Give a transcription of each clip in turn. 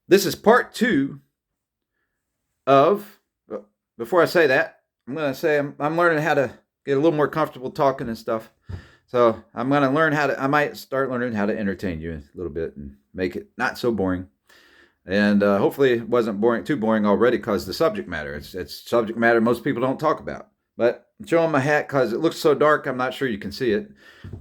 This is part two of, before I say that, I'm going to say I'm learning how to get a little more comfortable talking and stuff. So I'm going to I might start learning how to entertain you a little bit and make it not so boring. And hopefully it wasn't too boring already because the subject matter, it's subject matter most people don't talk about. But I'm showing my hat because it looks so dark, I'm not sure you can see it.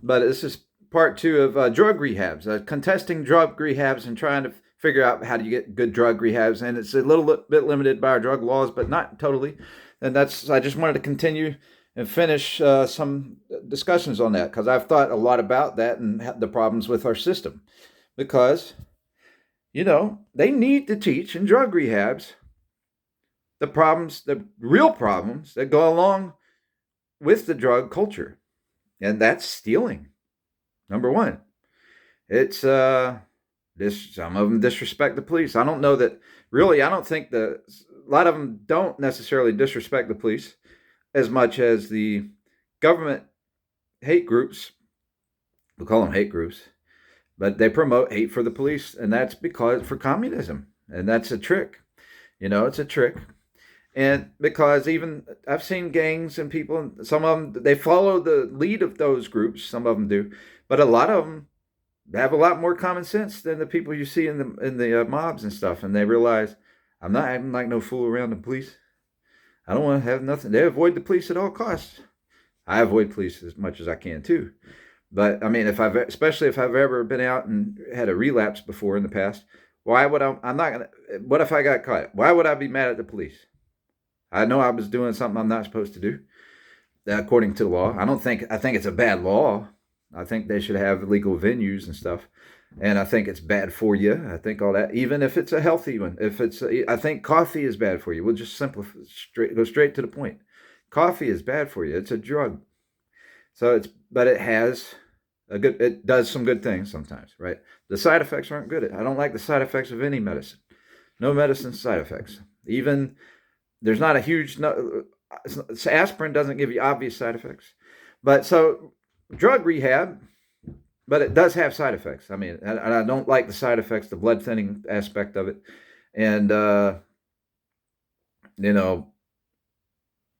But this is part two of drug rehabs, contesting drug rehabs and trying to figure out how do you get good drug rehabs. And it's a little bit limited by our drug laws, but not totally. And I just wanted to continue and finish some discussions on that because I've thought a lot about that and the problems with our system. Because, they need to teach in drug rehabs the real problems that go along with the drug culture. And that's stealing. Number one, it's some of them disrespect the police. I don't know that really. I don't think a lot of them don't necessarily disrespect the police as much as the government hate groups. We call them hate groups, but they promote hate for the police, and that's because for communism, and that's a trick. It's a trick. And because even I've seen gangs and people, some of them, they follow the lead of those groups. Some of them do, but a lot of them have a lot more common sense than the people you see in the mobs and stuff. And they realize I'm not acting like no fool around the police. I don't want to have nothing. They avoid the police at all costs. I avoid police as much as I can too. But I mean, especially if I've ever been out and had a relapse before in the past, why would I'm not gonna? What if I got caught? Why would I be mad at the police? I know I was doing something I'm not supposed to do, according to the law. I think it's a bad law. I think they should have legal venues and stuff. And I think it's bad for you. I think all that, even if it's a healthy one. I think coffee is bad for you. We'll just go straight to the point. Coffee is bad for you. It's a drug. But it does some good things sometimes, right? The side effects aren't good. I don't like the side effects of any medicine. No medicine side effects. Even there's not a huge, no, aspirin doesn't give you obvious side effects. But so drug rehab, but it does have side effects. I mean, and I don't like the side effects, the blood thinning aspect of it. And,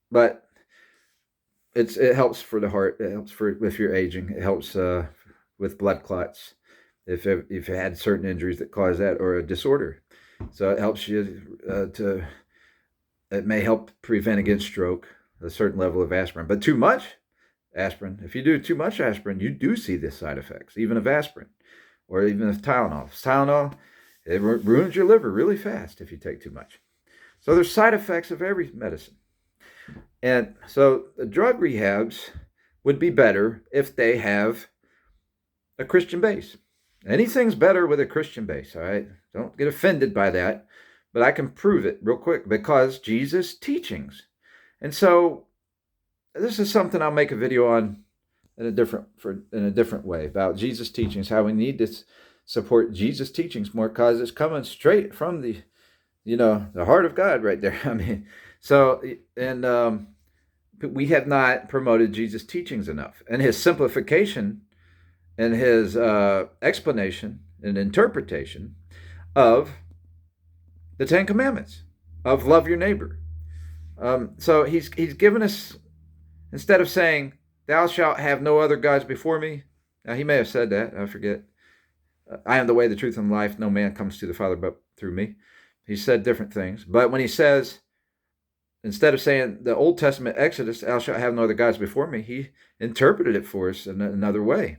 but it helps for the heart. It helps if you're aging. It helps with blood clots if you had certain injuries that cause that or a disorder. So it helps you it may help prevent against stroke, a certain level of aspirin. But too much aspirin, if you do too much aspirin, you do see the side effects, even of aspirin or even of Tylenol. Tylenol, it ruins your liver really fast if you take too much. So there's side effects of every medicine. And so the drug rehabs would be better if they have a Christian base. Anything's better with a Christian base, all right? Don't get offended by that, but I can prove it real quick because Jesus' teachings. And so this is something I'll make a video on in a different way about Jesus' teachings, how we need to support Jesus' teachings more because it's coming straight from the heart of God right there. I mean, so, and we have not promoted Jesus' teachings enough. And his simplification and his explanation and interpretation of the Ten Commandments, of love your neighbor. So he's given us, instead of saying, thou shalt have no other gods before me. Now, he may have said that. I forget. I am the way, the truth, and life. No man comes to the Father but through me. He said different things. But when he says, instead of saying the Old Testament Exodus, thou shalt have no other gods before me, he interpreted it for us in another way.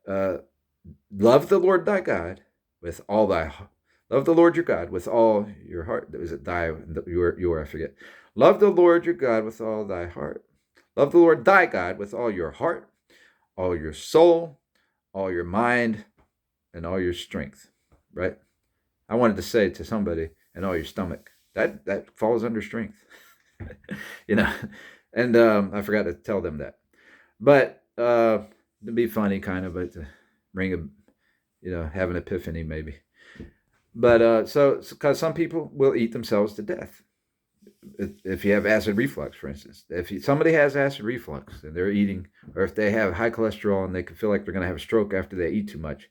Love the Lord thy God with all thy heart. Love the Lord your God with all your heart. Is it your, I forget. Love the Lord your God with all thy heart. Love the Lord thy God with all your heart, all your soul, all your mind, and all your strength, right? I wanted to say to somebody, and all your stomach. That falls under strength, and I forgot to tell them that. But to be funny, kind of, but to bring have an epiphany maybe. But so because some people will eat themselves to death. If you have acid reflux, for instance, somebody has acid reflux and they're eating, or if they have high cholesterol and they can feel like they're going to have a stroke after they eat too much,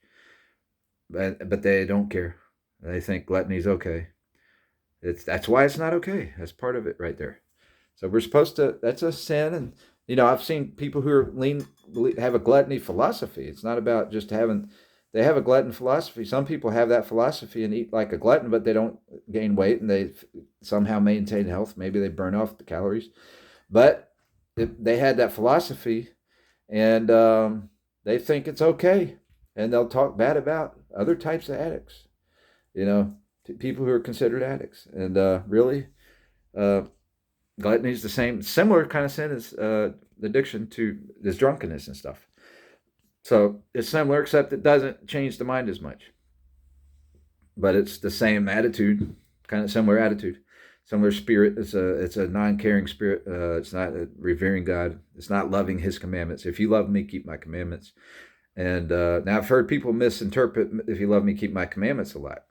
but they don't care. They think gluttony's okay. That's why it's not okay. That's part of it right there. So we're supposed to. That's a sin, and I've seen people who are have a gluttony philosophy. It's not about just having. They have a glutton philosophy. Some people have that philosophy and eat like a glutton, but they don't gain weight and they somehow maintain health. Maybe they burn off the calories, but if they had that philosophy, and they think it's okay, and they'll talk bad about other types of addicts. You know, people who are considered addicts, and really. Uh, Gluttony is the same, similar kind of sin as addiction to this drunkenness and stuff. So it's similar, except it doesn't change the mind as much. But it's the same attitude, kind of similar attitude, similar spirit. It's a non-caring spirit. It's not revering God. It's not loving His commandments. If you love me, keep my commandments. And now I've heard people misinterpret "if you love me, keep my commandments" a lot.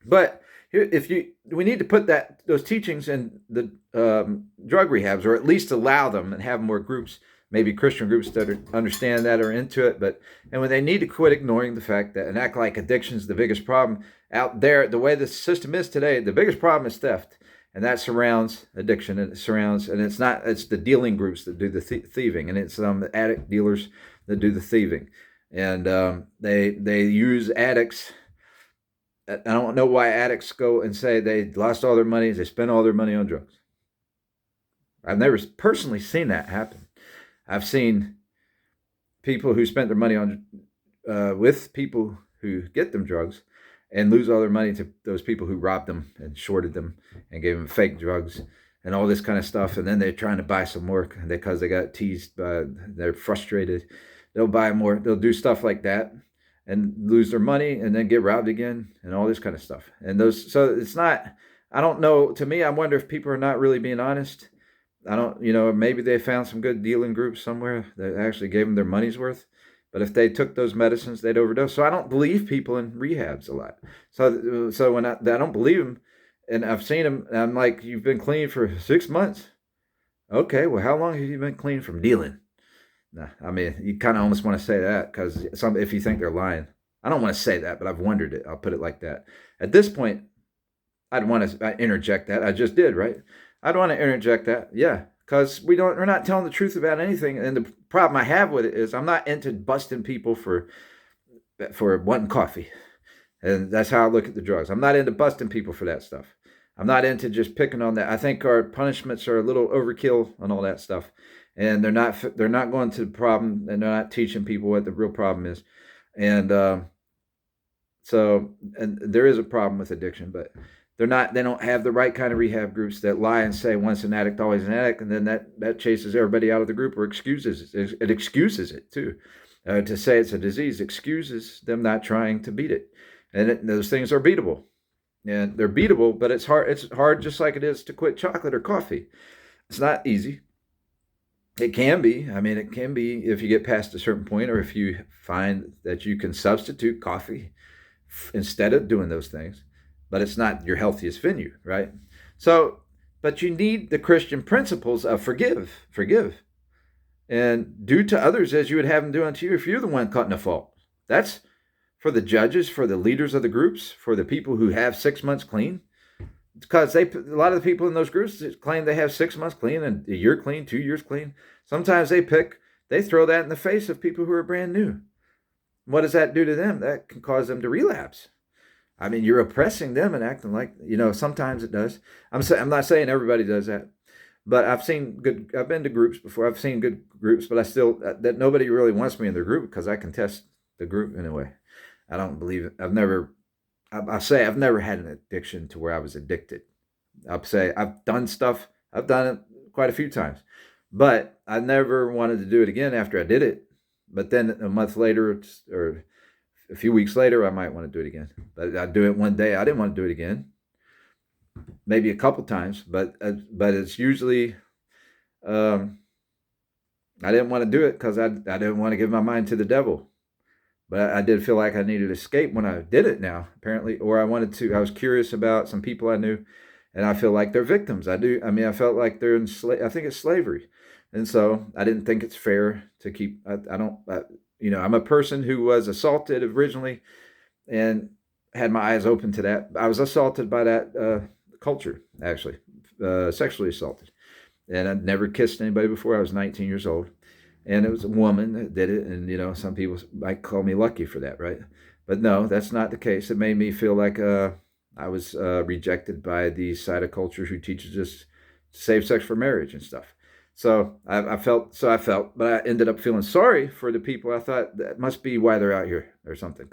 But we need to put those teachings in the drug rehabs, or at least allow them and have more groups, maybe Christian groups that understand that or into it. And when they need to quit ignoring the fact that and act like addiction is the biggest problem out there, the way the system is today, the biggest problem is theft, and that surrounds addiction, and it's the dealing groups that do the thieving, and it's addict dealers that do the thieving, and they use addicts. I don't know why addicts go and say they lost all their money, they spent all their money on drugs. I've never personally seen that happen. I've seen people who spent their money on with people who get them drugs and lose all their money to those people who robbed them and shorted them and gave them fake drugs and all this kind of stuff. And then they're trying to buy some more because they got teased, they're frustrated. They'll buy more. They'll do stuff like that and lose their money and then get robbed again and all this kind of stuff. So it's not, I don't know, to me, I wonder if people are not really being honest. I don't, maybe they found some good dealing groups somewhere that actually gave them their money's worth. But if they took those medicines, they'd overdose. So I don't believe people in rehabs a lot. So when I don't believe them, and I've seen them, and I'm like, you've been clean for 6 months. Okay, well, how long have you been clean from dealing? No, I mean, you kind of almost want to say that because if you think they're lying, I don't want to say that, but I've wondered it. I'll put it like that. At this point, I'd want to interject that. I just did, right? I'd want to interject that, yeah, because we're not telling the truth about anything. And the problem I have with it is I'm not into busting people for wanting coffee, and that's how I look at the drugs. I'm not into busting people for that stuff. I'm not into just picking on that. I think our punishments are a little overkill on all that stuff. And they're not going to the problem, and they're not teaching people what the real problem is. And and there is a problem with addiction, but they don't have the right kind of rehab groups that lie and say once an addict, always an addict, and then that chases everybody out of the group or excuses it. It excuses it too. To say it's a disease excuses them not trying to beat it. And those things are beatable. And they're beatable, but it's hard. It's hard just like it is to quit chocolate or coffee. It's not easy. It can be. I mean, it can be if you get past a certain point, or if you find that you can substitute coffee instead of doing those things, but it's not your healthiest venue, right? So, but you need the Christian principles of forgive, and do to others as you would have them do unto you if you're the one caught in a fault. That's for the judges, for the leaders of the groups, for the people who have 6 months clean. Because a lot of the people in those groups claim they have 6 months clean and a year clean, 2 years clean. Sometimes they throw that in the face of people who are brand new. What does that do to them? That can cause them to relapse. I mean, you're oppressing them and acting like, sometimes it does. I'm not saying everybody does that, but I've been to groups before. I've seen good groups, but that nobody really wants me in their group because I can test the group in a way. I don't believe it. I've never had an addiction to where I was addicted. I'll say I've done stuff. I've done it quite a few times, but I never wanted to do it again after I did it. But then a month later or a few weeks later, I might want to do it again. But I'd do it one day. I didn't want to do it again. Maybe a couple times, but it's usually I didn't want to do it because I didn't want to give my mind to the devil. But I did feel like I needed escape when I did it now, apparently, or I was curious about some people I knew, and I feel like they're victims. I felt like they're I think it's slavery. And so I didn't think it's fair to keep, I'm a person who was assaulted originally, and had my eyes open to that. I was assaulted by that culture, actually, sexually assaulted. And I'd never kissed anybody before. I was 19 years old. And it was a woman that did it. And, some people might call me lucky for that, right? But no, that's not the case. It made me feel like I was rejected by the side of culture who teaches us to save sex for marriage and stuff. So I felt, but I ended up feeling sorry for the people. I thought that must be why they're out here or something,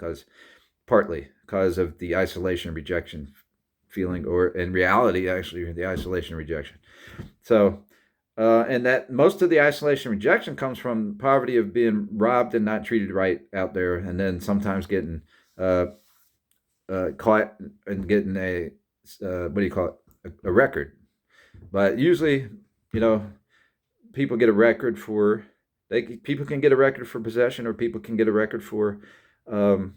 partly because of the isolation and rejection feeling, or in reality, actually, the isolation and rejection. So, and that most of the isolation and rejection comes from poverty of being robbed and not treated right out there, and then sometimes getting caught and getting what do you call it, a record. But usually, you know, people get a record for people can get a record for possession, or people can get a record for um,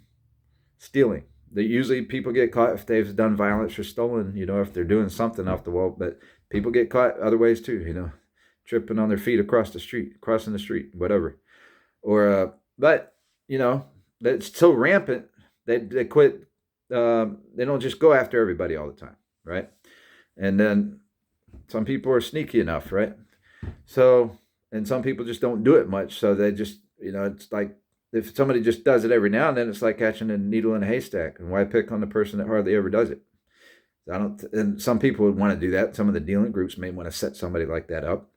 stealing. Usually people get caught if they've done violence or stolen, if they're doing something off the wall. But people get caught other ways too, tripping on their feet across the street, crossing the street, whatever. But it's so rampant. They quit. They don't just go after everybody all the time, right? And then some people are sneaky enough, right? So, and some people just don't do it much. So they just, it's like if somebody just does it every now and then, it's like catching a needle in a haystack. And why pick on the person that hardly ever does it? And some people would want to do that. Some of the dealing groups may want to set somebody like that up.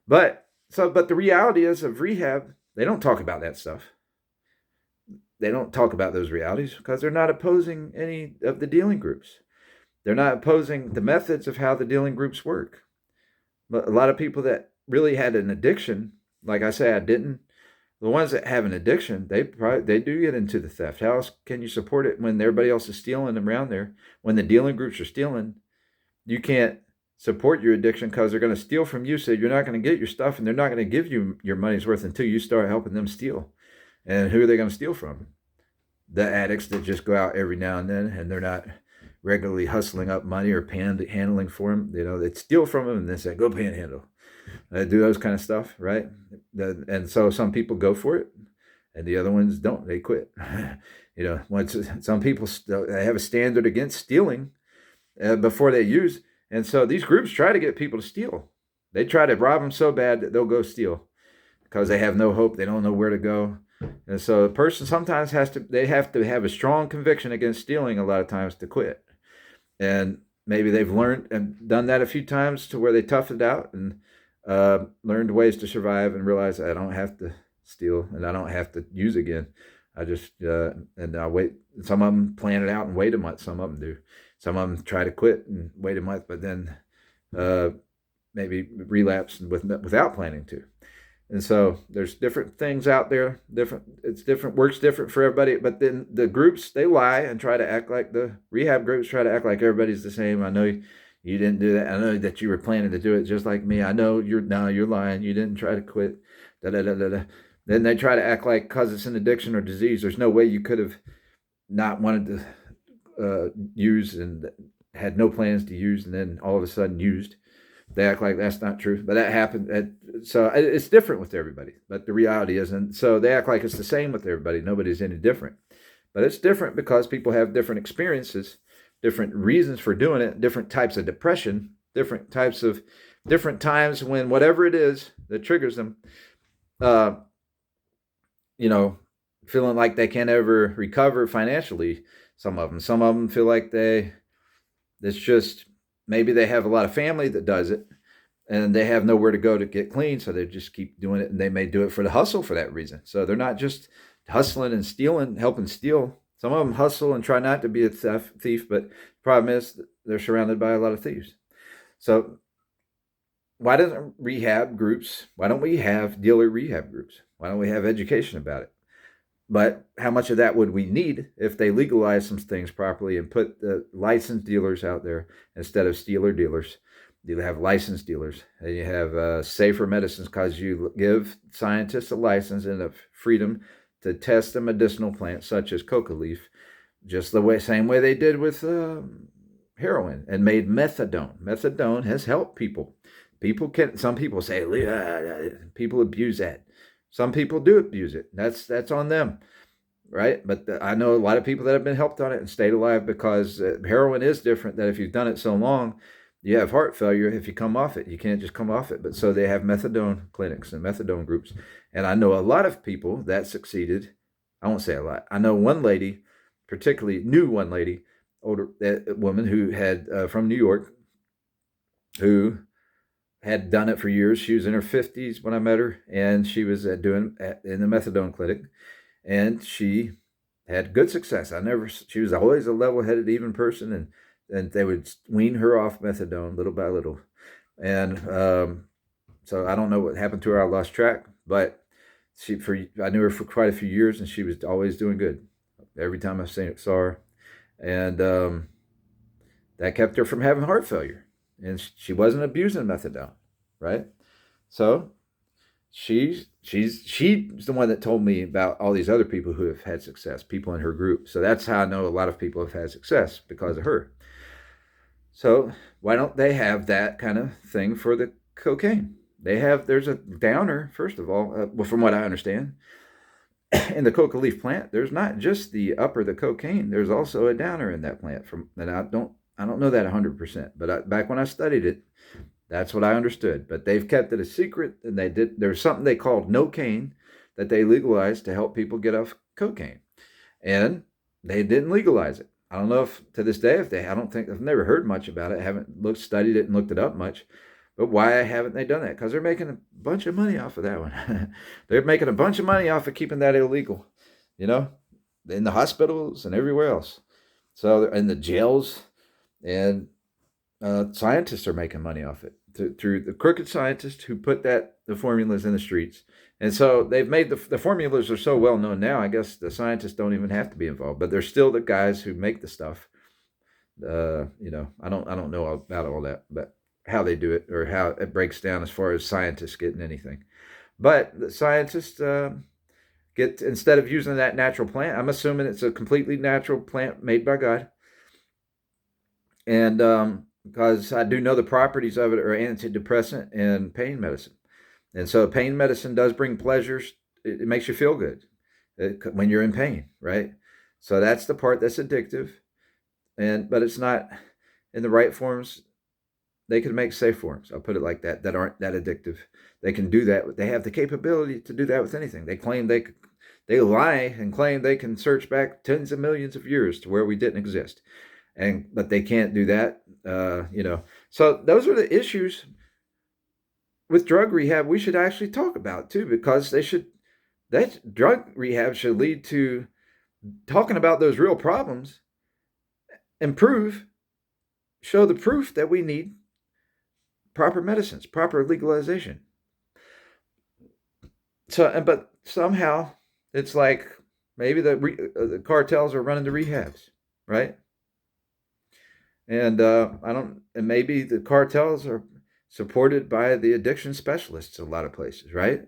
But the reality is of rehab, they don't talk about that stuff. They don't talk about those realities because they're not opposing any of the dealing groups. They're not opposing the methods of how the dealing groups work. But a lot of people that really had an addiction, like I say, I didn't. The ones that have an addiction, they do get into the theft. How else can you support it when everybody else is stealing around there? When the dealing groups are stealing, you can't support your addiction because they're going to steal from you. So you're not going to get your stuff, and they're not going to give you your money's worth until you start helping them steal. And who are they going to steal from? The addicts that just go out every now and then, and they're not regularly hustling up money or panhandling for them. They steal from them and then say, go panhandle. Do those kind of stuff, right? And so some people go for it, and the other ones don't. They quit. Once some people they have a standard against stealing before they use, and so these groups try to get people to steal. They try to rob them so bad that they'll go steal because they have no hope. They don't know where to go. And so a person sometimes have to have a strong conviction against stealing a lot of times to quit. And maybe they've learned and done that a few times to where they toughed it out and learned ways to survive and realize I don't have to steal and I don't have to use again. I just, and I wait. Some of them plan it out and wait a month. Some of them do. Some of them try to quit and wait a month, but then maybe relapse without planning to. And so there's different things out there. Works different for everybody. But then the groups, they lie and try to act like the rehab groups try to act like everybody's the same. I know you didn't do that. I know that you were planning to do it just like me. I know you're lying. You didn't try to quit. Da da da da da. Then they try to act like because it's an addiction or disease, there's no way you could have not wanted to use and had no plans to use, and then all of a sudden used. They act like that's not true, but that happened. So it's different with everybody, but the reality isn't. So they act like it's the same with everybody. Nobody's any different, but it's different because people have different experiences, different reasons for doing it, different types of depression, different times when whatever it is that triggers them, feeling like they can't ever recover financially. Some of them feel like it's just, maybe they have a lot of family that does it and they have nowhere to go to get clean. So they just keep doing it, and they may do it for the hustle for that reason. So they're not just hustling and stealing, helping steal. Some of them hustle and try not to be a thief, but the problem is they're surrounded by a lot of thieves. So why don't we have dealer rehab groups? Why don't we have education about it? But how much of that would we need if they legalize some things properly and put the licensed dealers out there instead of stealer dealers? You have licensed dealers, and you have safer medicines because you give scientists a license and a freedom to test a medicinal plant such as coca leaf, just same way they did with heroin and made methadone. Methadone has helped people. Some people say people abuse that. Some people do abuse it. That's on them. right? But I know a lot of people that have been helped on it and stayed alive because heroin is different. That if you've done it so long, you have heart failure if you come off it. You can't just come off it. But so they have methadone clinics and methadone groups. And I know a lot of people that succeeded. I won't say a lot. I know one lady, particularly knew one lady, older woman who had from New York, who had done it for years. She was in her 50s when I met her, and she was in the methadone clinic, and she had good success. She was always a level-headed, even person, and they would wean her off methadone little by little. And so I don't know what happened to her. I lost track, but I knew her for quite a few years, and she was always doing good. Every time I saw her, and that kept her from having heart failure, and she wasn't abusing methadone, right? So she's the one that told me about all these other people who have had success, people in her group. So that's how I know a lot of people have had success, because of her. So why don't they have that kind of thing for the cocaine? There's a downer, first of all, well, from what I understand, in the coca leaf plant, there's not just the cocaine. There's also a downer in that plant. And I don't know that 100%, but back when I studied it, that's what I understood. But they've kept it a secret, and there's something they called no-cane that they legalized to help people get off cocaine, and they didn't legalize it. I don't know if to this day I've never heard much about it. I haven't studied it and looked it up much. But why haven't they done that? Because they're making a bunch of money off of that one. They're making a bunch of money off of keeping that illegal, in the hospitals and everywhere else. So in the jails, and scientists are making money off it through the crooked scientists who put the formulas in the streets. And so they've made the formulas are so well known now, I guess the scientists don't even have to be involved, but they're still the guys who make the stuff. I don't know about all that, but how they do it or how it breaks down as far as scientists getting anything. But the scientists instead of using that natural plant, I'm assuming it's a completely natural plant made by God. And because I do know the properties of it are antidepressant and pain medicine. And so pain medicine does bring pleasures. It makes you feel good when you're in pain, right? So that's the part that's addictive. But it's not in the right forms. They can make safe forms, I'll put it like that aren't that addictive. They can do that. They have the capability to do that with anything. They lie and claim they can search back tens of millions of years to where we didn't exist. But they can't do that, So those are the issues with drug rehab we should actually talk about too, because that drug rehab should lead to talking about those real problems and show the proof that we need proper medicines, proper legalization. But somehow it's like maybe the cartels are running the rehabs, right? And and maybe the cartels are supported by the addiction specialists in a lot of places, right?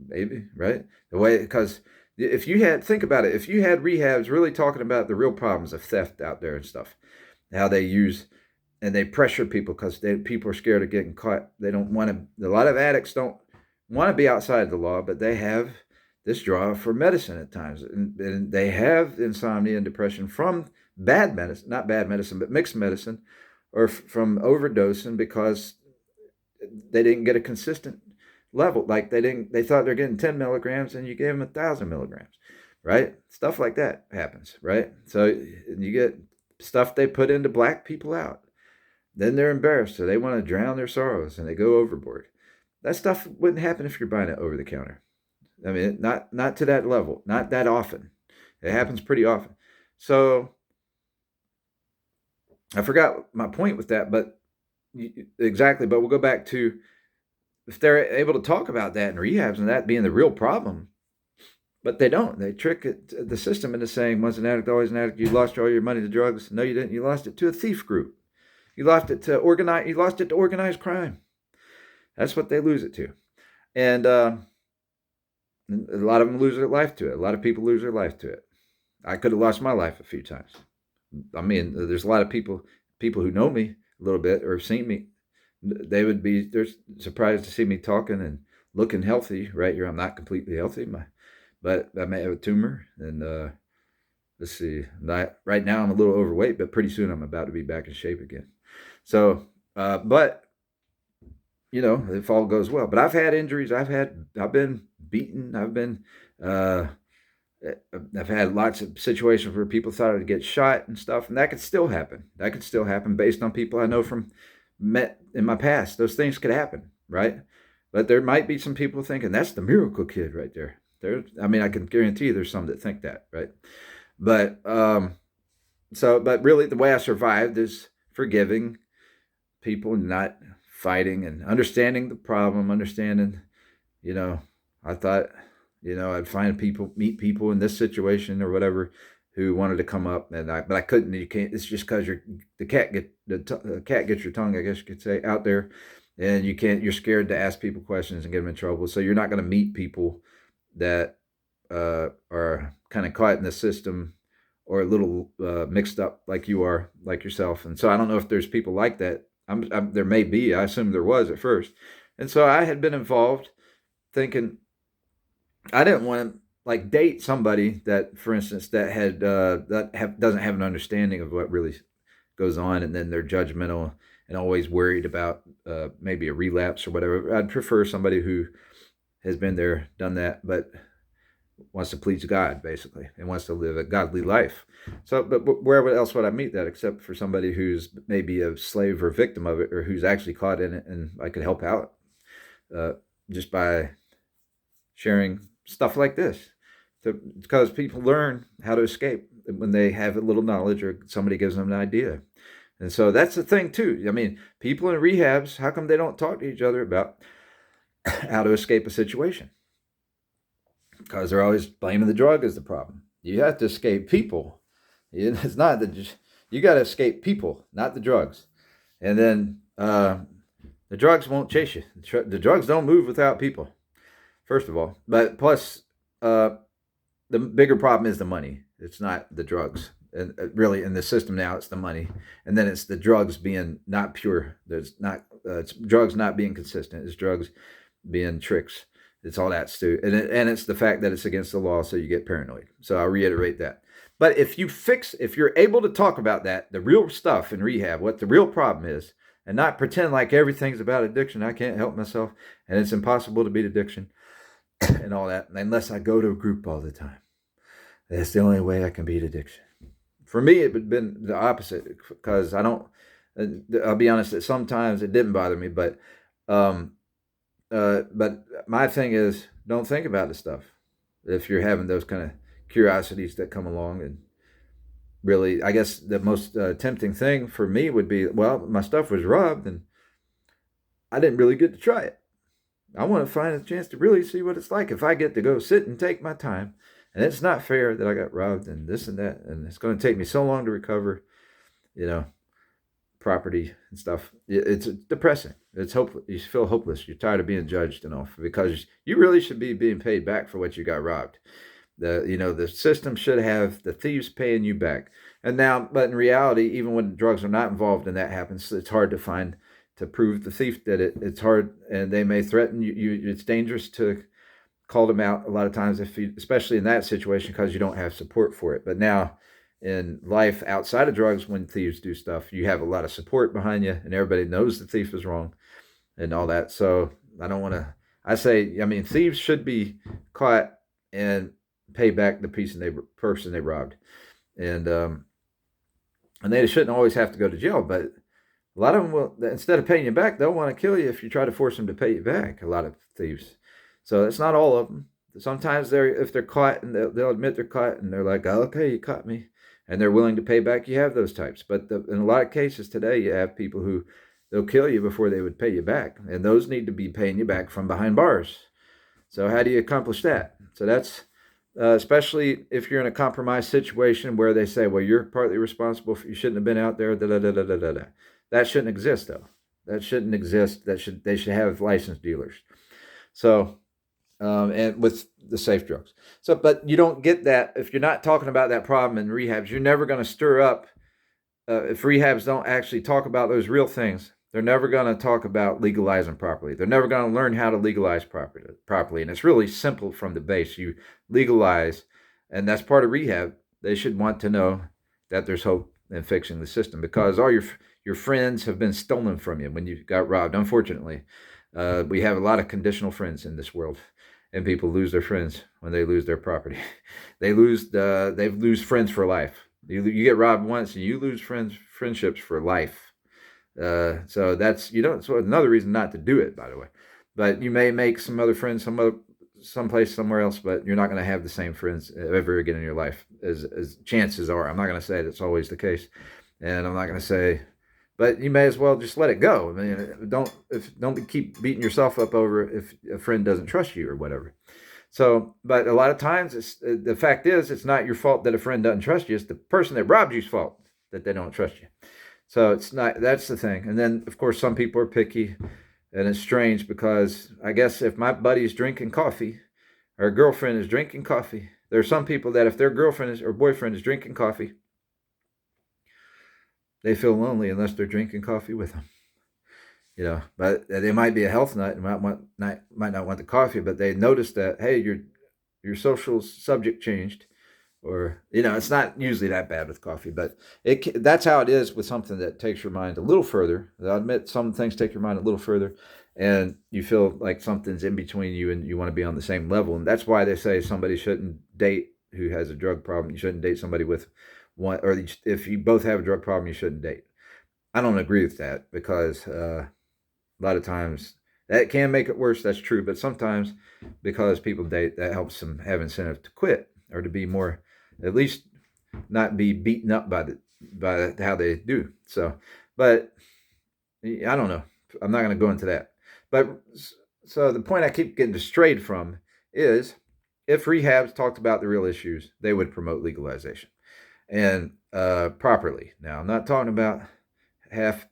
Maybe, right? Because think about it, if you had rehabs really talking about the real problems of theft out there and stuff, how they use and they pressure people because people are scared of getting caught. They don't want to. A lot of addicts don't want to be outside the law, but they have this draw for medicine at times, and they have insomnia and depression from bad medicine, not bad medicine, but mixed medicine, or from overdosing because they didn't get a consistent level. Like they thought they're getting 10 milligrams, and you gave them 1,000 milligrams, right? Stuff like that happens, right? So you get stuff they put into black people out. Then they're embarrassed, so they want to drown their sorrows, and they go overboard. That stuff wouldn't happen if you're buying it over the counter. I mean, not to that level, not that often. It happens pretty often. So I forgot my point with that, but exactly. But we'll go back to if they're able to talk about that in rehabs and that being the real problem, but they don't. They trick the system into saying once an addict, always an addict. You lost all your money to drugs. No, you didn't. You lost it to a thief group. You lost it to organized crime. That's what they lose it to. And a lot of them lose their life to it. A lot of people lose their life to it. I could have lost my life a few times. I mean, there's a lot of people who know me a little bit or have seen me. They're surprised to see me talking and looking healthy right here. I'm not completely healthy. but I may have a tumor. And let's see, right now I'm a little overweight, but pretty soon I'm about to be back in shape again. So, but if all goes well. But I've had injuries. I've been beaten. Uh, I've had lots of situations where people thought I'd get shot and stuff, and that could still happen. That could still happen based on people I know from met in my past. Those things could happen, right? But there might be some people thinking that's the miracle kid right there. I mean, I can guarantee there's some that think that, right? But but really, the way I survived is forgiving people, not fighting, and understanding the problem. Understanding, I thought, I'd meet people in this situation or whatever who wanted to come up, but I couldn't. You can't. It's just because the cat gets your tongue, I guess you could say, out there, and you can't. You're scared to ask people questions and get them in trouble. So you're not going to meet people that are kind of caught in the system or a little mixed up like you are, like yourself. And so I don't know if there's people like that. There may be. I assume there was at first, and so I had been involved, thinking I didn't want to like date somebody that, for instance, doesn't have an understanding of what really goes on, and then they're judgmental and always worried about maybe a relapse or whatever. I'd prefer somebody who has been there, done that, but wants to please God, basically, and wants to live a godly life. So, but where else would I meet that except for somebody who's maybe a slave or victim of it, or who's actually caught in it, and I could help out just by sharing stuff like this. Because people learn how to escape when they have a little knowledge or somebody gives them an idea. And so that's the thing, too. I mean, people in rehabs, how come they don't talk to each other about how to escape a situation? Because they're always blaming the drug as the problem. You have to escape people. It's not that you got to escape people, not the drugs. And then the drugs won't chase you. The drugs don't move without people, first of all. But plus, the bigger problem is the money. It's not the drugs. And really, in the system now, it's the money. And then it's the drugs being not pure. It's drugs not being consistent. It's drugs being tricks. It's all that, Stu. And it's the fact that it's against the law, so you get paranoid. So I'll reiterate that. But if you're able to talk about that, the real stuff in rehab, what the real problem is, and not pretend like everything's about addiction, I can't help myself, and it's impossible to beat addiction and all that, unless I go to a group all the time. That's the only way I can beat addiction. For me, it would have been the opposite, because I'll be honest, that sometimes it didn't bother me, but my thing is, don't think about the stuff if you're having those kind of curiosities that come along. And really, I guess the most tempting thing for me would be, well, my stuff was robbed and I didn't really get to try it. I want to find a chance to really see what it's like if I get to go sit and take my time. And it's not fair that I got robbed and this and that, and it's going to take me so long to recover, property and stuff. It's depressing. It's hopeless. You feel hopeless. You're tired of being judged and all, because you really should be being paid back for what you got robbed. The system should have the thieves paying you back. And now, but in reality, even when drugs are not involved and that happens, it's hard to prove the thief did it. It's hard, and they may threaten you. It's dangerous to call them out a lot of times, especially in that situation, because you don't have support for it. But now, in life outside of drugs, when thieves do stuff, you have a lot of support behind you, and everybody knows the thief is wrong and all that. So thieves should be caught and pay back the person they robbed. And they shouldn't always have to go to jail, but a lot of them will, instead of paying you back, they'll want to kill you if you try to force them to pay you back, a lot of thieves. So it's not all of them. Sometimes if they're caught, and they'll admit they're caught, and they're like, oh, okay, you caught me, and they're willing to pay back. You have those types. But in a lot of cases today, you have people who they'll kill you before they would pay you back. And those need to be paying you back from behind bars. So how do you accomplish that? So that's, especially if you're in a compromised situation where they say, well, you're partly responsible you shouldn't have been out there. That shouldn't exist, though. That shouldn't exist. They should have licensed dealers. So, and with the safe drugs. So, but you don't get that if you're not talking about that problem in rehabs. You're never going to stir up if rehabs don't actually talk about those real things. they're never going to talk about legalizing properly. They're never going to learn how to legalize properly. And it's really simple from the base. You legalize, and that's part of rehab. They should want to know that there's hope in fixing the system, because all your friends have been stolen from you when you got robbed. Unfortunately, we have a lot of conditional friends in this world, and people lose their friends when they lose their property. They lose friends for life. You get robbed once, and you lose friendships for life. So that's so another reason not to do it, by the way. But you may make some other friends someplace somewhere else, but you're not going to have the same friends ever again in your life, as chances are. I'm not going to say that's always the case, and I'm not going to say, but you may as well just let it go. I mean, don't keep beating yourself up over if a friend doesn't trust you or whatever. So, but a lot of times, the fact is, it's not your fault that a friend doesn't trust you. It's the person that robbed you's fault that they don't trust you. So it's not, that's the thing. And then, of course, some people are picky, and it's strange because I guess if my buddy's drinking coffee or a girlfriend is drinking coffee, there are some people that if their girlfriend or boyfriend is drinking coffee, they feel lonely unless they're drinking coffee with them. But they might be a health nut and might not want the coffee, but they notice that, hey, your social subject changed, or it's not usually that bad with coffee, but that's how it is with something that takes your mind a little further. I'll admit some things take your mind a little further, and you feel like something's in between you, and you want to be on the same level, and that's why they say somebody shouldn't date who has a drug problem. You shouldn't date somebody with one, or if you both have a drug problem, you shouldn't date. I don't agree with that, because a lot of times that can make it worse. That's true. But sometimes because people date, that helps them have incentive to quit, or to be more, at least not be beaten up by how they do. So, but I don't know. I'm not going to go into that. But so the point I keep getting strayed from is, if rehabs talked about the real issues, they would promote legalization, and properly. Now, I'm not talking about half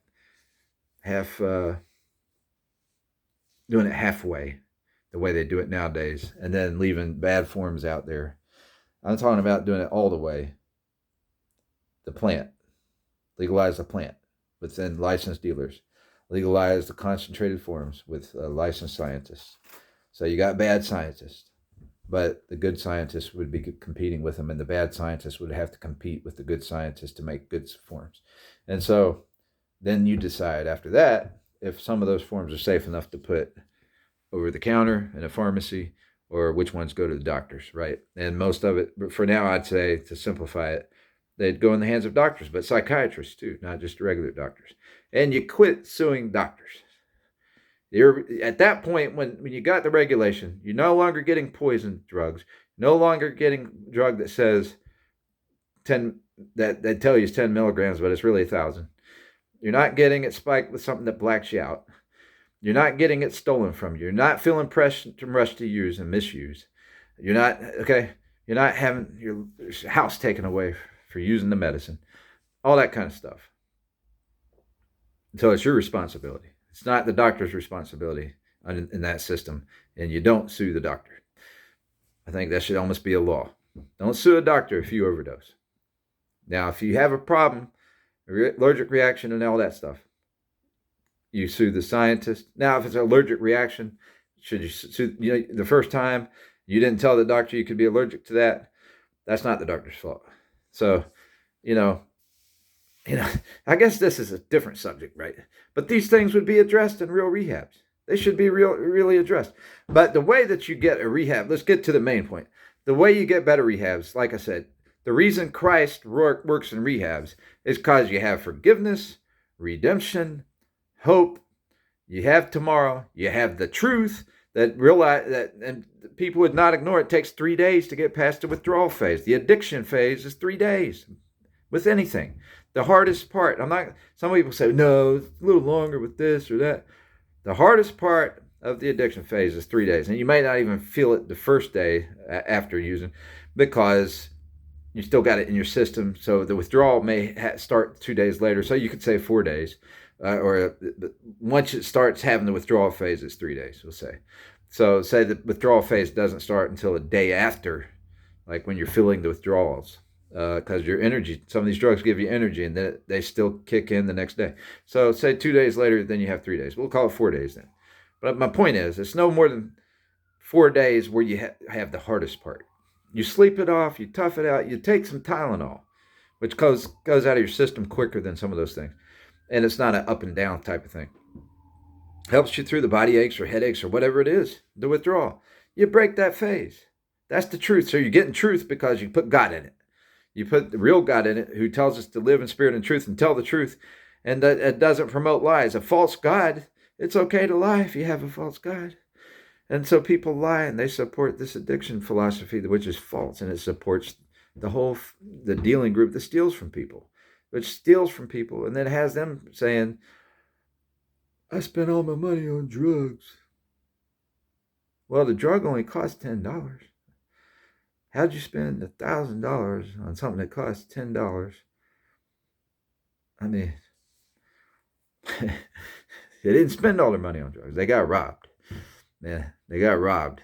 doing it halfway, the way they do it nowadays, and then leaving bad forms out there. I'm talking about doing it all the way. The plant. Legalize the plant within licensed dealers. Legalize the concentrated forms with licensed scientists. So you got bad scientists, but the good scientists would be competing with them, and the bad scientists would have to compete with the good scientists to make good forms. And so then you decide after that if some of those forms are safe enough to put over the counter in a pharmacy, or which ones go to the doctors, right? And most of it, for now, I'd say, to simplify it, they'd go in the hands of doctors, but psychiatrists too, not just regular doctors. And you quit suing doctors. You're at that point, when you got the regulation, you're no longer getting poison drugs, no longer getting drug that says 10, that they tell you is 10 milligrams, but it's really 1,000. You're not getting it spiked with something that blacks you out. You're not getting it stolen from you. You're not feeling pressure to rush to use and misuse. You're not having your house taken away for using the medicine. All that kind of stuff. So it's your responsibility. It's not the doctor's responsibility in that system, and you don't sue the doctor. I think that should almost be a law. Don't sue a doctor if you overdose. Now, if you have a problem, allergic reaction and all that stuff, you sue the scientist. Now, if it's an allergic reaction, should you sue? The first time you didn't tell the doctor you could be allergic to that, that's not the doctor's fault. So, I guess this is a different subject, right? But these things would be addressed in real rehabs. They should be really addressed. But the way that you get a rehab, let's get to the main point. The way you get better rehabs, like I said, the reason Christ works in rehabs is because you have forgiveness, redemption, hope. You have tomorrow. You have the truth that realize that, and people would not ignore. It takes 3 days to get past the withdrawal phase. The addiction phase is 3 days with anything. The hardest part, some people say, no, it's a little longer with this or that. The hardest part of the addiction phase is 3 days. And you may not even feel it the first day after using, because you still got it in your system. So the withdrawal may start 2 days later. So you could say 4 days. Or once it starts having the withdrawal phase, it's 3 days, we'll say. So say the withdrawal phase doesn't start until a day after, like when you're feeling the withdrawals because your energy, some of these drugs give you energy, and then they still kick in the next day. So say 2 days later, then you have 3 days. We'll call it 4 days then. But my point is, it's no more than 4 days where you have the hardest part. You sleep it off, you tough it out, you take some Tylenol, which goes out of your system quicker than some of those things. And it's not an up and down type of thing. Helps you through the body aches or headaches or whatever it is, the withdrawal. You break that phase. That's the truth. So you're getting truth because you put God in it. You put the real God in it, who tells us to live in spirit and truth and tell the truth. And that it doesn't promote lies. A false God, it's okay to lie if you have a false God. And so people lie, and they support this addiction philosophy, which is false, and it supports the dealing group that steals from people, and then has them saying, I spent all my money on drugs. Well, the drug only cost $10. How'd you spend $1,000 on something that costs $10? I mean, they didn't spend all their money on drugs. They got robbed. Yeah, they got robbed.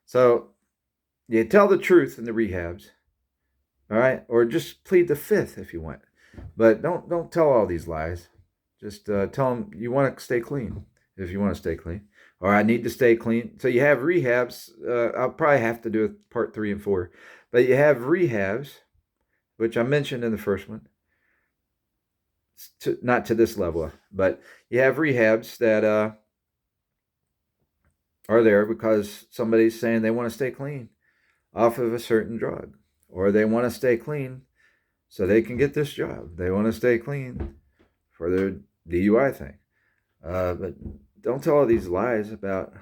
So you tell the truth in the rehabs, all right? Or just plead the fifth if you want. But don't tell all these lies. Just tell them you want to stay clean if you want to stay clean. Or I need to stay clean. So you have rehabs. I'll probably have to do part 3 and 4. But you have rehabs, which I mentioned in the first one. Not to this level, but you have rehabs that are there because somebody's saying they want to stay clean off of a certain drug, or they want to stay clean so they can get this job. They want to stay clean for their DUI thing. But don't tell all these lies about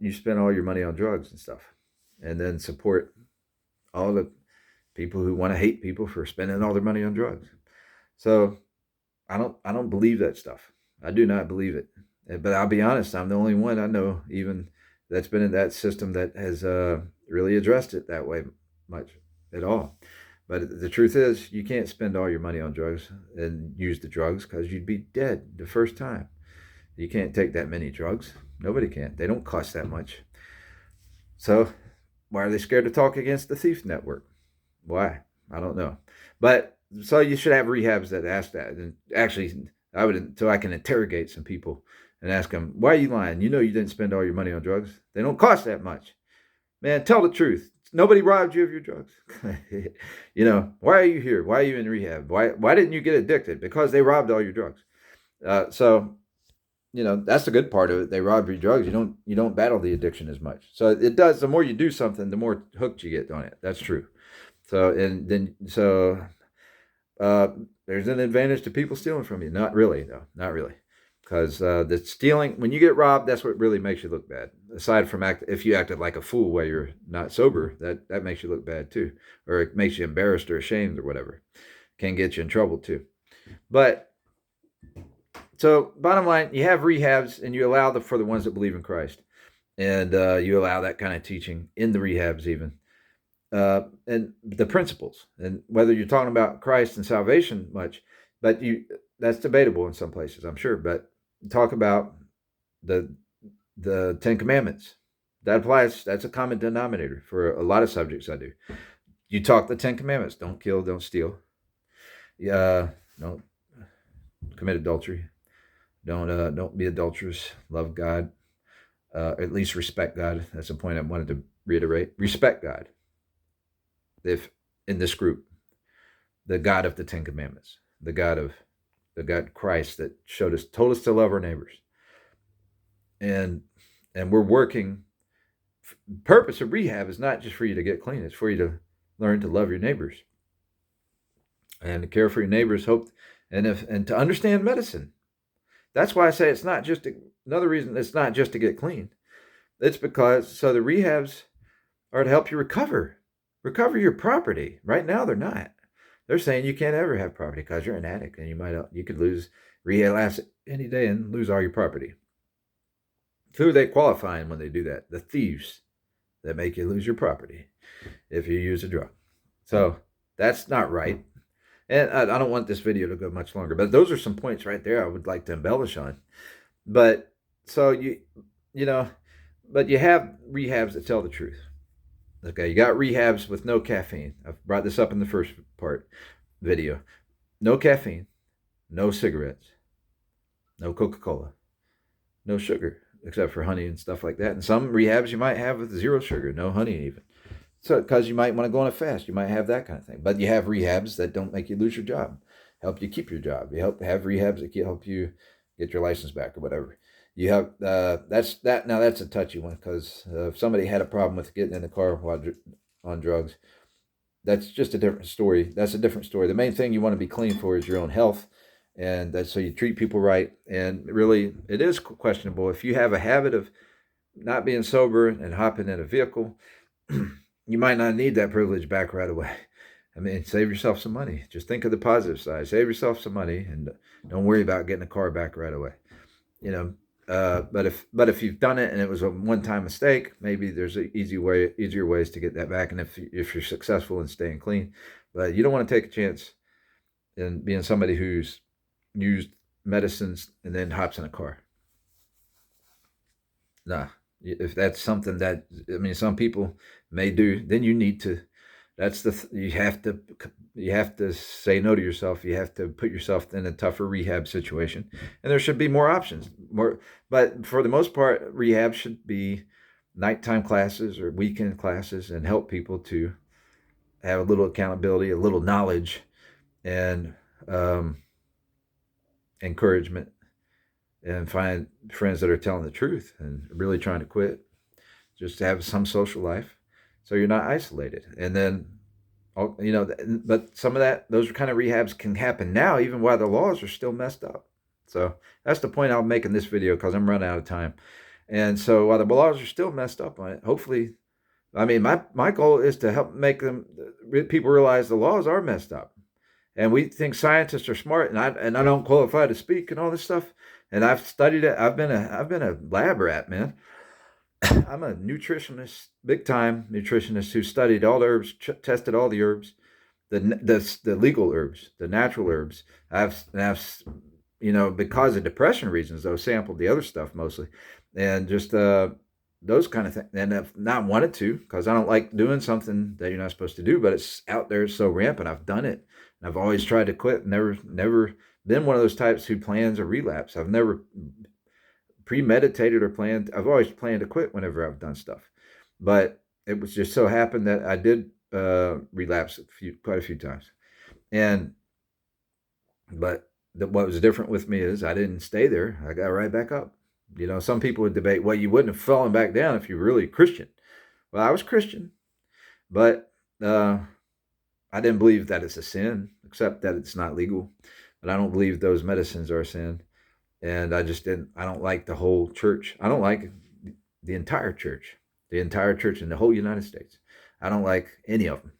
you spent all your money on drugs and stuff, and then support all the people who want to hate people for spending all their money on drugs. So I don't believe that stuff. I do not believe it. But I'll be honest, I'm the only one I know even that's been in that system that has really addressed it that way much at all. But the truth is, you can't spend all your money on drugs and use the drugs because you'd be dead the first time. You can't take that many drugs. Nobody can. They don't cost that much. So why are they scared to talk against the thief network? Why? I don't know. But so you should have rehabs that ask that. And actually, so I can interrogate some people and ask them, why are you lying? You know you didn't spend all your money on drugs. They don't cost that much. Man, tell the truth. Nobody robbed you of your drugs. Why are you here? Why are you in rehab? Why didn't you get addicted? Because they robbed all your drugs. So that's the good part of it. They rob your drugs. You don't battle the addiction as much. So it does. The more you do something, the more hooked you get on it. That's true. So there's an advantage to people stealing from you. Not really, though. Not really. Because the stealing, when you get robbed, that's what really makes you look bad. Aside from if you acted like a fool while you're not sober, that makes you look bad too. Or it makes you embarrassed or ashamed or whatever. Can get you in trouble too. But, so bottom line, you have rehabs and you allow for the ones that believe in Christ. And you allow that kind of teaching in the rehabs even. And the principles. And whether you're talking about Christ and salvation much, but that's debatable in some places, I'm sure. But talk about the 10 Commandments. That applies. That's a common denominator for a lot of subjects I do. You talk the 10 Commandments. Don't kill, don't steal. Don't commit adultery. Don't be adulterous. Love God. At least respect God. That's a point I wanted to reiterate. Respect God. If in this group, the God of the 10 Commandments, the God Christ that told us to love our neighbors. And we're working. Purpose of rehab is not just for you to get clean. It's for you to learn to love your neighbors and to care for your neighbors. And to understand medicine. That's why I say it's not just another reason. It's not just to get clean. It's because the rehabs are to help you recover your property. Right now, they're not. They're saying you can't ever have property because you're an addict and you could lose rehab any day and lose all your property. Who are they qualifying when they do that? The thieves that make you lose your property if you use a drug. So that's not right. And I don't want this video to go much longer, but those are some points right there I would like to embellish on. But so but you have rehabs that tell the truth. Okay, you got rehabs with no caffeine. I've brought this up in the first part video. No caffeine, no cigarettes, no Coca-Cola, no sugar, except for honey and stuff like that. And some rehabs you might have with zero sugar, no honey even. So, because you might want to go on a fast, you might have that kind of thing. But you have rehabs that don't make you lose your job, help you keep your job. You have rehabs that can help you get your license back or whatever. You have that's that. Now that's a touchy one because if somebody had a problem with getting in the car while on drugs, that's just a different story. That's a different story. The main thing you want to be clean for is your own health, and that's so you treat people right. And really, it is questionable if you have a habit of not being sober and hopping in a vehicle. You might not need that privilege back right away. I mean, save yourself some money. Just think of the positive side. Save yourself some money, and don't worry about getting the car back right away. You know, but if you've done it and it was a one-time mistake, maybe there's easier ways to get that back. And if you're successful in staying clean, but you don't want to take a chance in being somebody who's used medicines and then hops in a car. Nah, if that's something that I mean, some people may do, then you need to. That's you have to say no to yourself. You have to put yourself in a tougher rehab situation, and there should be more options. More, but for the most part, rehab should be nighttime classes or weekend classes, and help people to have a little accountability, a little knowledge, and um, encouragement, and find friends that are telling the truth and really trying to quit. Just to have some social life, so you're not isolated. And then, but some of those kind of rehabs can happen now, even while the laws are still messed up. So that's the point I'm making this video because I'm running out of time. And so while the laws are still messed up on it, hopefully, I mean, my goal is to help make people realize the laws are messed up. And we think scientists are smart, and I don't qualify to speak and all this stuff. And I've studied it. I've been a lab rat, man. I'm a nutritionist, big time nutritionist who studied all the herbs, tested all the herbs, the legal herbs, the natural herbs. I've because of depression reasons, though, sampled the other stuff mostly, and just those kind of things. And I've not wanted to because I don't like doing something that you're not supposed to do, but it's out there, it's so rampant. I've done it, and I've always tried to quit. Never been one of those types who plans a relapse. I've never premeditated or planned. I've always planned to quit whenever I've done stuff, but it was just so happened that I did relapse quite a few times. And what was different with me is I didn't stay there. I got right back up. Some people would debate, well, you wouldn't have fallen back down if you're really Christian. Well, I was Christian, but I didn't believe that it's a sin, except that it's not legal. But I don't believe those medicines are a sin. And I don't like the whole church. I don't like the entire church in the whole United States. I don't like any of them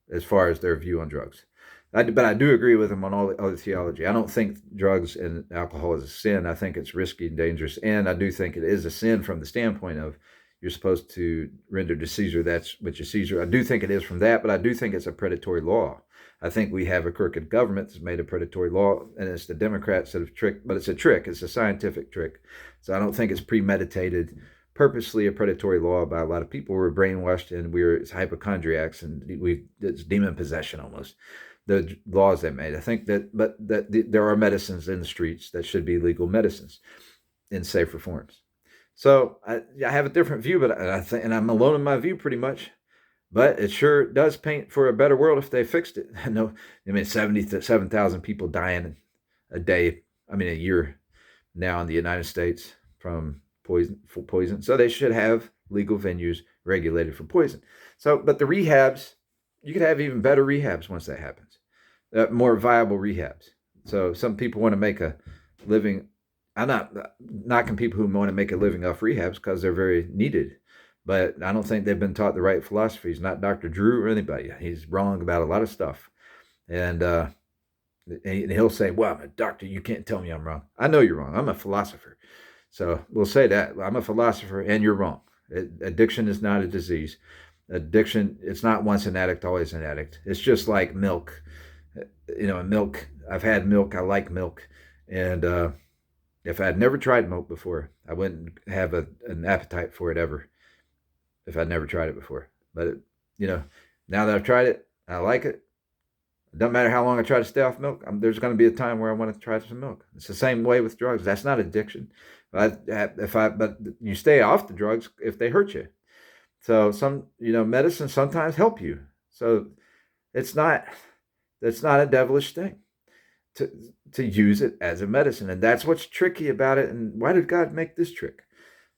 as far as their view on drugs. But I do agree with them on all the other theology. I don't think drugs and alcohol is a sin. I think it's risky and dangerous. And I do think it is a sin from the standpoint of you're supposed to render to Caesar that's which is Caesar. I do think it is from that, but I do think it's a predatory law. I think we have a crooked government that's made a predatory law, and it's the Democrats that have tricked, but it's a trick. It's a scientific trick. So I don't think it's premeditated, purposely a predatory law by a lot of people. We're brainwashed and it's hypochondriacs, and it's demon possession almost. The laws they made. I think that there are medicines in the streets that should be legal medicines in safer forms. So I have a different view, but I think, and I'm alone in my view pretty much. But it sure does paint for a better world if they fixed it. No, I mean 77,000 people dying a day. I mean a year now in the United States from poison. So they should have legal venues regulated for poison. So, but the rehabs, you could have even better rehabs once that happens. More viable rehabs. So some people want to make a living. I'm not knocking people who want to make a living off rehabs because they're very needed. But I don't think they've been taught the right philosophies. Not Dr. Drew or anybody. He's wrong about a lot of stuff. And he'll say, well, I'm a doctor. You can't tell me I'm wrong. I know you're wrong. I'm a philosopher. So we'll say that. I'm a philosopher and you're wrong. Addiction is not a disease. Addiction, it's not once an addict, always an addict. It's just like milk. Milk, I've had milk. I like milk. And if I had never tried milk before, I wouldn't have an appetite for it ever. If I'd never tried it before. But now that I've tried it, I like it. It doesn't matter how long I try to stay off milk. There's going to be a time where I want to try some milk. It's the same way with drugs. That's not addiction. But you stay off the drugs if they hurt you. So medicine sometimes help you. So it's not a devilish thing to use it as a medicine, and that's what's tricky about it. And why did God make this trick?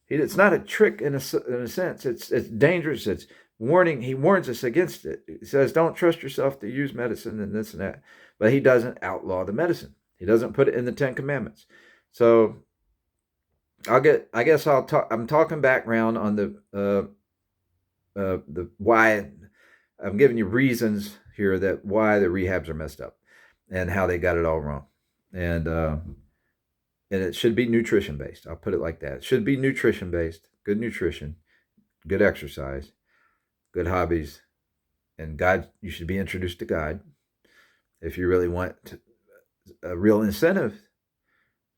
It's not a trick in a sense. It's dangerous. It's warning. He warns us against it. He says, don't trust yourself to use medicine and this and that. But he doesn't outlaw the medicine. He doesn't put it in the 10 Commandments. So I'm talking background on the why. I'm giving you reasons here that why the rehabs are messed up and how they got it all wrong. And it should be nutrition based. I'll put it like that. It should be nutrition based, good nutrition, good exercise, good hobbies, and God. You should be introduced to God if you really want a real incentive.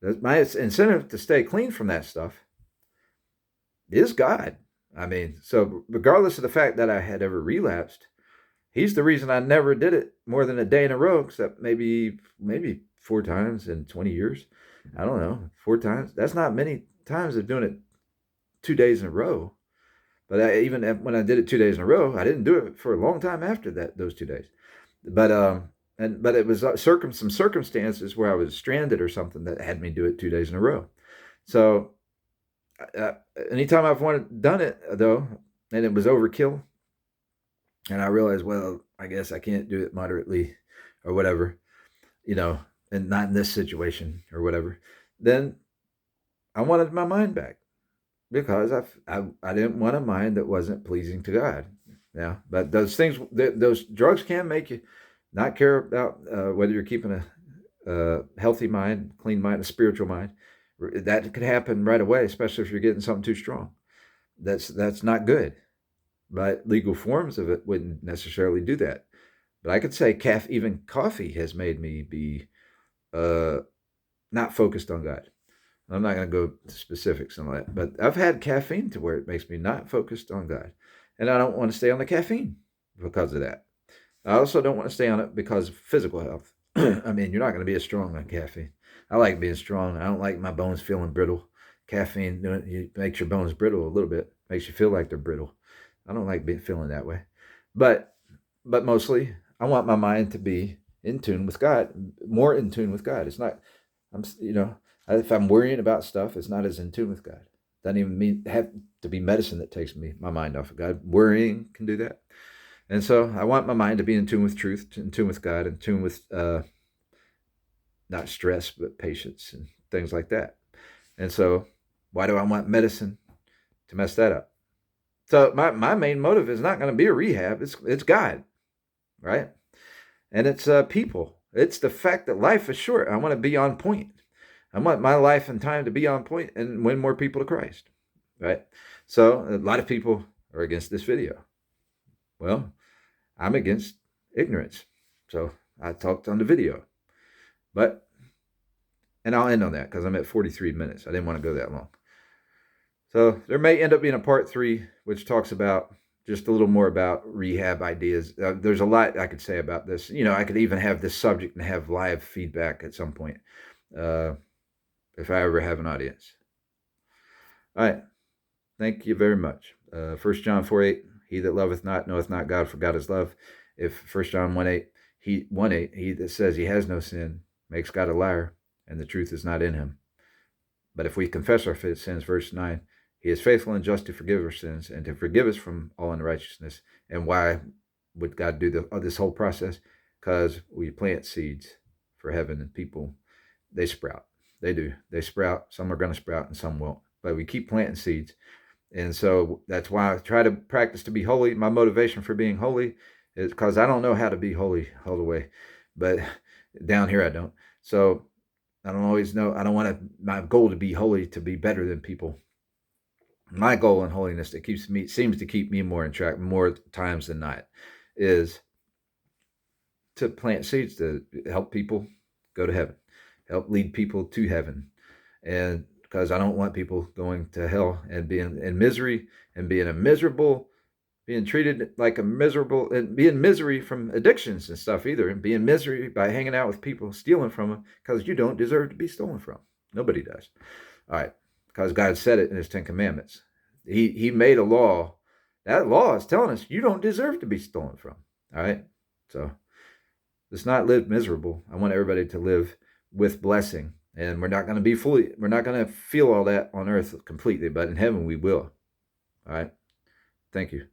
My incentive to stay clean from that stuff is God. I mean, so regardless of the fact that I had ever relapsed, he's the reason I never did it more than a day in a row, except maybe 4 times in 20 years. I don't know, 4 times. That's not many times of doing it 2 days in a row. But even when I did it 2 days in a row, I didn't do it for a long time after those 2 days. But it was some circumstances where I was stranded or something that had me do it 2 days in a row. So anytime I've done it though, and it was overkill, and I realized, well, I guess I can't do it moderately or whatever, and not in this situation or whatever, then I wanted my mind back because I didn't want a mind that wasn't pleasing to God. Yeah, but those drugs can make you not care about whether you're keeping a healthy mind, clean mind, a spiritual mind. That could happen right away, especially if you're getting something too strong. That's not good. But legal forms of it wouldn't necessarily do that. But I could say even coffee has made me be not focused on God. I'm not going to go to specifics on that, but I've had caffeine to where it makes me not focused on God. And I don't want to stay on the caffeine because of that. I also don't want to stay on it because of physical health. I mean, you're not going to be as strong on caffeine. I like being strong. I don't like my bones feeling brittle. Caffeine makes your bones brittle a little bit, makes you feel like they're brittle. I don't like feeling that way. But mostly, I want my mind to be in tune with God, more in tune with God. It's not, if I'm worrying about stuff, it's not as in tune with God. Doesn't even have to be medicine that takes my mind off of God. Worrying can do that. And so I want my mind to be in tune with truth, in tune with God, in tune with not stress, but patience and things like that. And so why do I want medicine to mess that up? So my main motive is not going to be a rehab. It's God, right? And it's people. It's the fact that life is short. I want to be on point. I want my life and time to be on point and win more people to Christ, right? So a lot of people are against this video. Well, I'm against ignorance. So I talked on the video. And I'll end on that because I'm at 43 minutes. I didn't want to go that long. So there may end up being a part 3, which talks about just a little more about rehab ideas. There's a lot I could say about this. I could even have this subject and have live feedback at some point if I ever have an audience. All right. Thank you very much. 1 John 4:8, he that loveth not knoweth not God, for God is love. If 1 John 1:8, he that says he has no sin makes God a liar, and the truth is not in him. But if we confess our sins, verse 9, he is faithful and just to forgive our sins and to forgive us from all unrighteousness. And why would God do this whole process? Because we plant seeds for heaven, and people, they sprout. They do. They sprout. Some are going to sprout and some won't. But we keep planting seeds. And so that's why I try to practice to be holy. My motivation for being holy is because I don't know how to be holy all the way. But down here I don't. So I don't always know. I don't want my goal to be holy, to be better than people. My goal in holiness that seems to keep me more in track more times than not is to plant seeds to help people go to heaven, help lead people to heaven. And because I don't want people going to hell and being in misery and being a miserable being treated like a miserable, and be in misery from addictions and stuff either, and be in misery by hanging out with people stealing from them because you don't deserve to be stolen from. Nobody does. All right, because God said it in His 10 Commandments. He made a law. That law is telling us you don't deserve to be stolen from. All right, so let's not live miserable. I want everybody to live with blessing, and we're not going to feel all that on earth completely, but in heaven we will. All right, thank you.